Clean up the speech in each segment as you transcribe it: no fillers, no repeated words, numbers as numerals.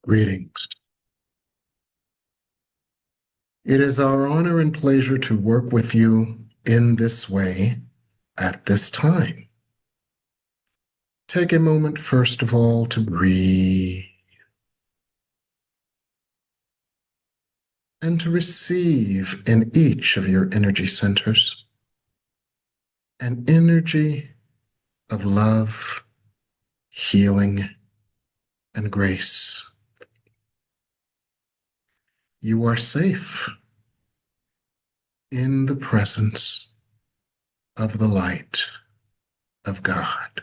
Greetings. It is our honor and pleasure to work with you in this way at this time. Take a moment, first of all, to breathe and to receive in each of your energy centers an energy of love, healing, and grace. You are safe in the presence of the light of God.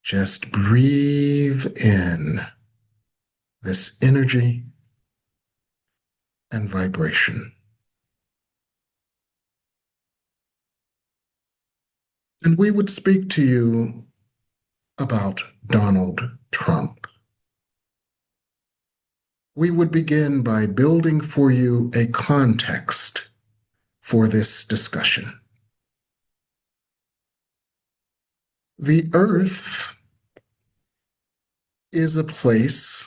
Just breathe in this energy and vibration. And we would speak to you about Donald Trump. We would begin by building for you a context for this discussion. The earth is a place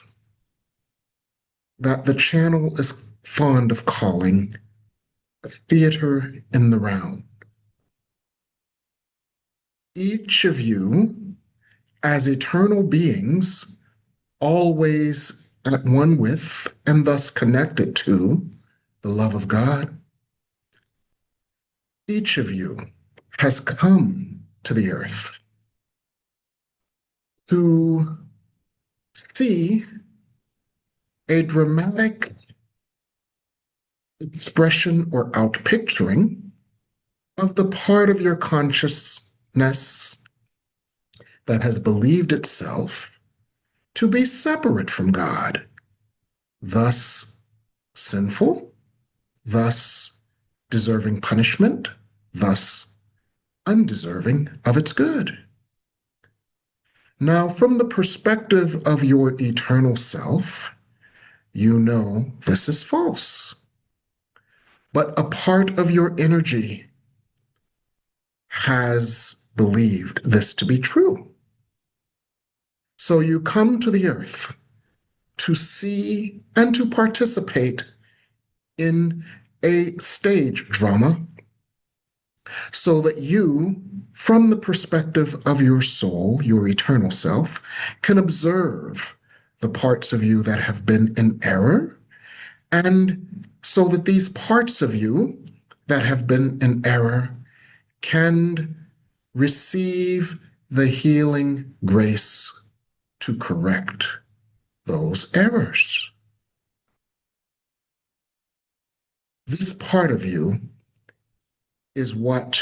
that the channel is fond of calling a theater in the round. Each of you, as eternal beings, always at one with and thus connected to the love of God, each of you has come to the earth to see a dramatic expression or outpicturing of the part of your consciousness that has believed itself to be separate from God, thus sinful, thus deserving punishment, thus undeserving of its good. Now, from the perspective of your eternal self, you know this is false. But a part of your energy has believed this to be true. So you come to the earth to see and to participate in a stage drama so that you, from the perspective of your soul, your eternal self, can observe the parts of you that have been in error, and so that these parts of you that have been in error can receive the healing grace to correct those errors. This part of you is what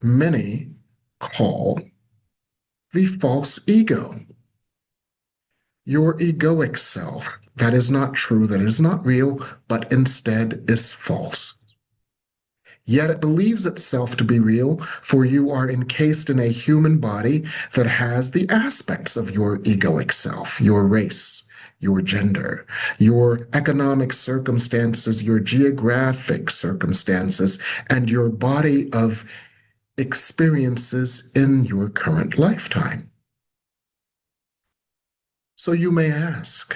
many call the false ego. Your egoic self, that is not true, that is not real, but instead is false. Yet it believes itself to be real, for you are encased in a human body that has the aspects of your egoic self, your race, your gender, your economic circumstances, your geographic circumstances, and your body of experiences in your current lifetime. So you may ask,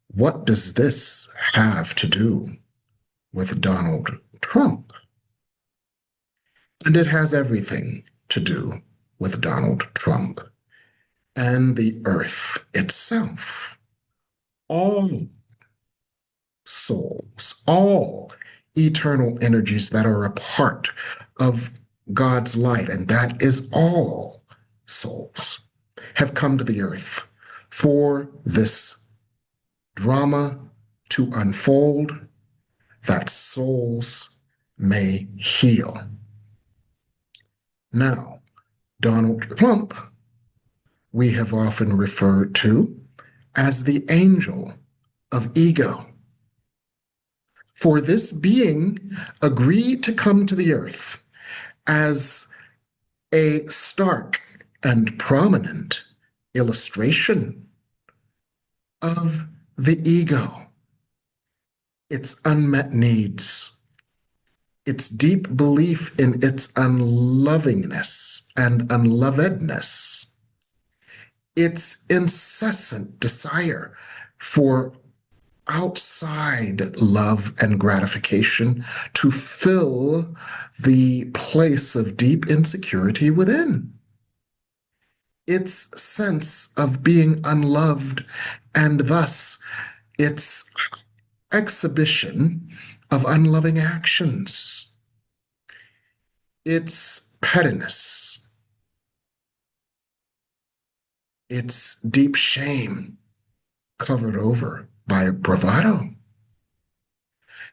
what does this have to do with Donald Trump? And it has everything to do with Donald Trump and the earth itself. All souls, all eternal energies that are a part of God's light, and that is all souls, have come to the earth for this drama to unfold that souls may heal. Now, Donald Trump, we have often referred to as the angel of ego. For this being agreed to come to the earth as a stark and prominent illustration of the ego, its unmet needs, its deep belief in its unlovingness and unlovedness, its incessant desire for outside love and gratification to fill the place of deep insecurity within. Its sense of being unloved, and thus its exhibition of unloving actions, its pettiness, its deep shame covered over by bravado.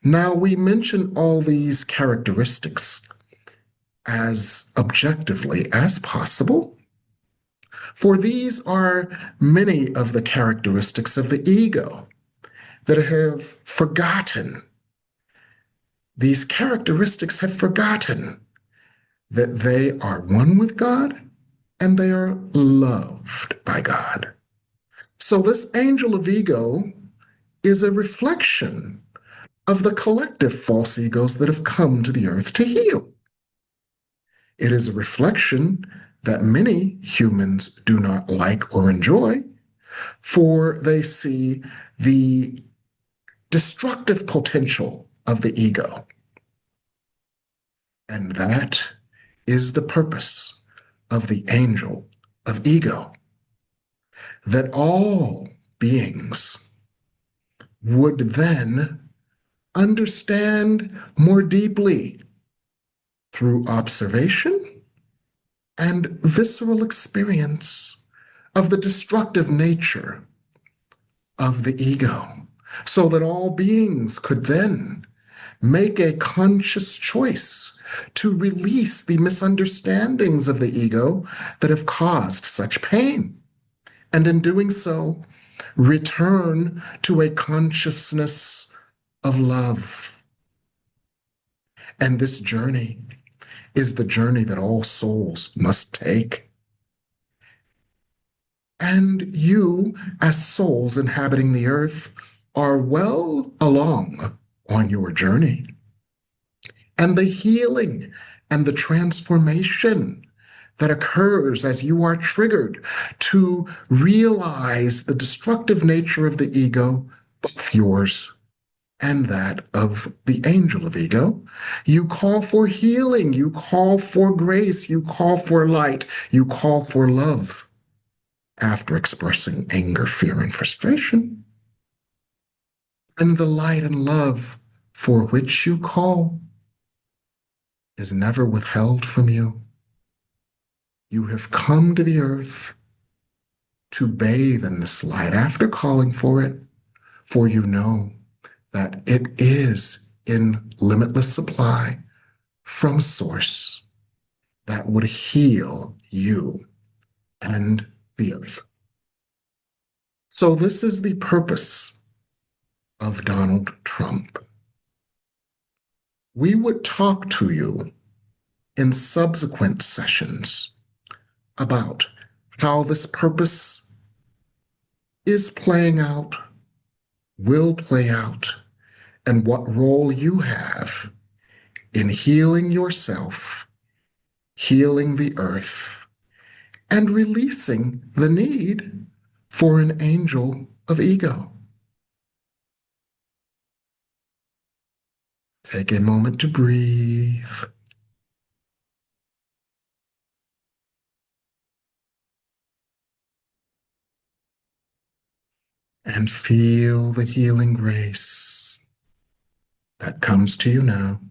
Now, we mention all these characteristics as objectively as possible, for these are many of the characteristics of the ego that have forgotten. These characteristics have forgotten that they are one with God and they are loved by God. So, this angel of ego is a reflection of the collective false egos that have come to the earth to heal. It is a reflection that many humans do not like or enjoy, for they see the destructive potential of the ego. And that is the purpose of the angel of ego, that all beings would then understand more deeply through observation and visceral experience of the destructive nature of the ego, so that all beings could then make a conscious choice to release the misunderstandings of the ego that have caused such pain. And in doing so, return to a consciousness of love. And this journey is the journey that all souls must take. And you, as souls inhabiting the earth, are well along on your journey. And the healing and the transformation that occurs as you are triggered to realize the destructive nature of the ego, both yours and that of the angel of ego. You call for healing, you call for grace, you call for light, you call for love after expressing anger, fear, and frustration. And the light and love for which you call is never withheld from you. You have come to the earth to bathe in this light after calling for it, for you know that it is in limitless supply from source that would heal you and the earth. So this is the purpose of Donald Trump. We would talk to you in subsequent sessions about how this purpose is playing out, will play out, and what role you have in healing yourself, healing the earth, and releasing the need for an angel of ego. Take a moment to breathe. And feel the healing grace that comes to you now.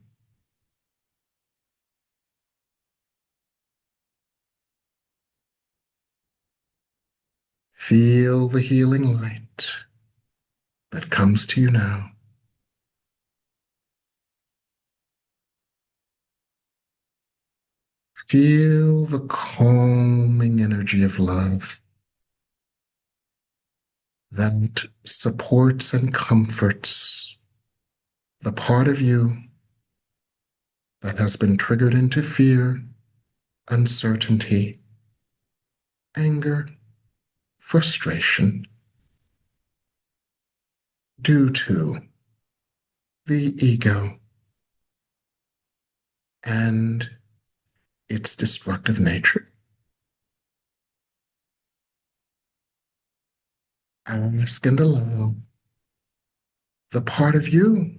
Feel the healing light that comes to you now. Feel the calming energy of love that supports and comforts the part of you that has been triggered into fear, uncertainty, anger, frustration due to the ego and its destructive nature. Ask and allow the part of you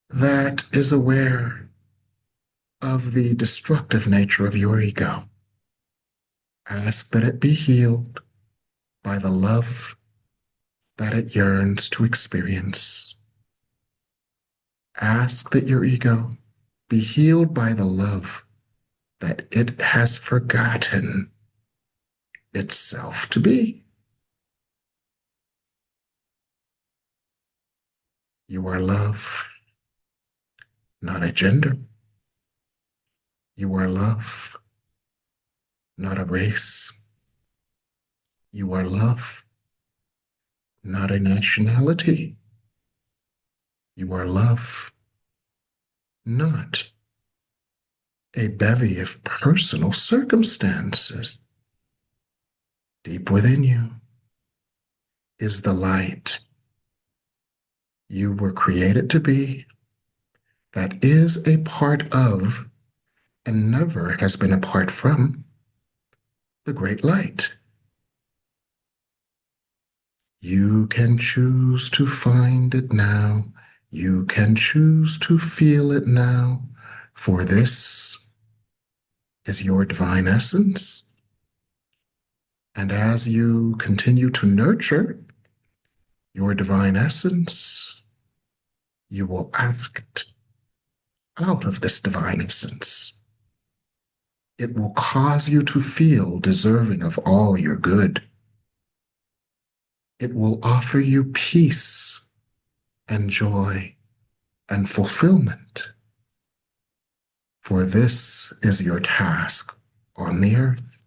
that is aware of the destructive nature of your ego. Ask that it be healed by the love that it yearns to experience. Ask that your ego be healed by the love that it has forgotten itself to be. You are love, not a gender. You are love, not a race. You are love, not a nationality. You are love, not a bevy of personal circumstances. Deep within you is the light you were created to be, that is a part of and never has been apart from the great light. You can choose to find it now. You can choose to feel it now, for this is your divine essence. And as you continue to nurture your divine essence, you will act out of this divine essence. It will cause you to feel deserving of all your good. It will offer you peace and joy and fulfillment. For this is your task on the earth.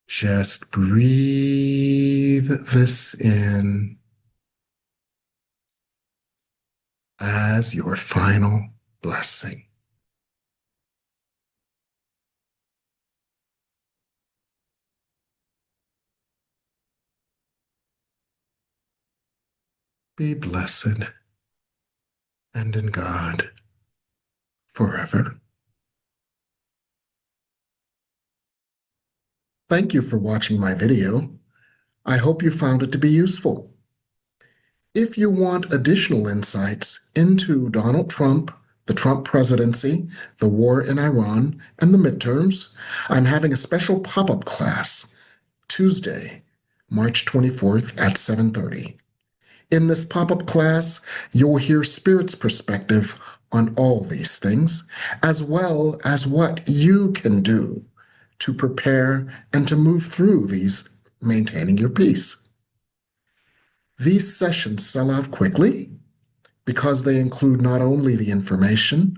Just breathe this in as your final blessing. Be blessed and in God forever. Thank you for watching my video. I hope you found it to be useful. If you want additional insights into Donald Trump, the Trump presidency, the war in Iran, and the midterms, I'm having a special pop-up class Tuesday, March 24th at 7:30. In this pop-up class, you'll hear Spirit's perspective on all these things, as well as what you can do to prepare and to move through these, maintaining your peace. These sessions sell out quickly because they include not only the information,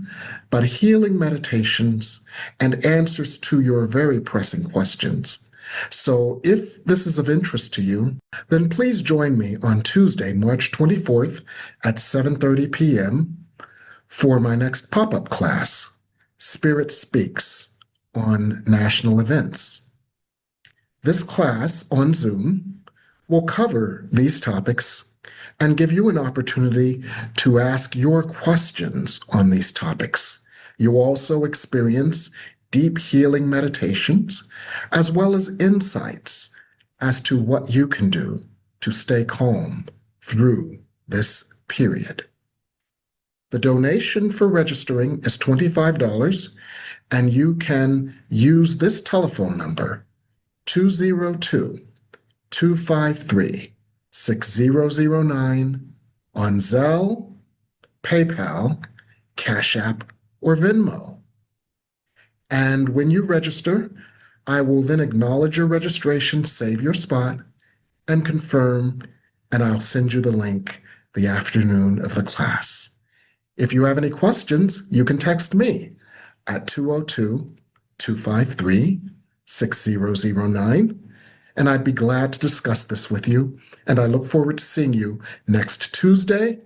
but healing meditations and answers to your very pressing questions. So if this is of interest to you, then please join me on Tuesday, March 24th at 7:30 p.m. for my next pop-up class, Spirit Speaks, on national events. This class on Zoom will cover these topics and give you an opportunity to ask your questions on these topics. You'll also experience deep healing meditations, as well as insights as to what you can do to stay calm through this period. The donation for registering is $25, and you can use this telephone number, 202-253-6009, on Zelle, PayPal, Cash App, or Venmo. And when you register, I will then acknowledge your registration, save your spot, and confirm, and I'll send you the link the afternoon of the class. If you have any questions, you can text me at 202-253-6009, and I'd be glad to discuss this with you. And I look forward to seeing you next Tuesday,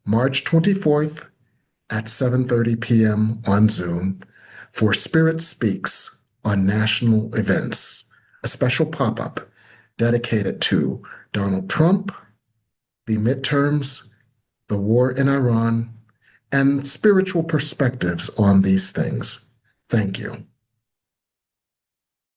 March 24th at 7:30 p.m. on Zoom for Spirit Speaks on national events, a special pop-up dedicated to Donald Trump, the midterms, the war in Iran, and spiritual perspectives on these things. Thank you.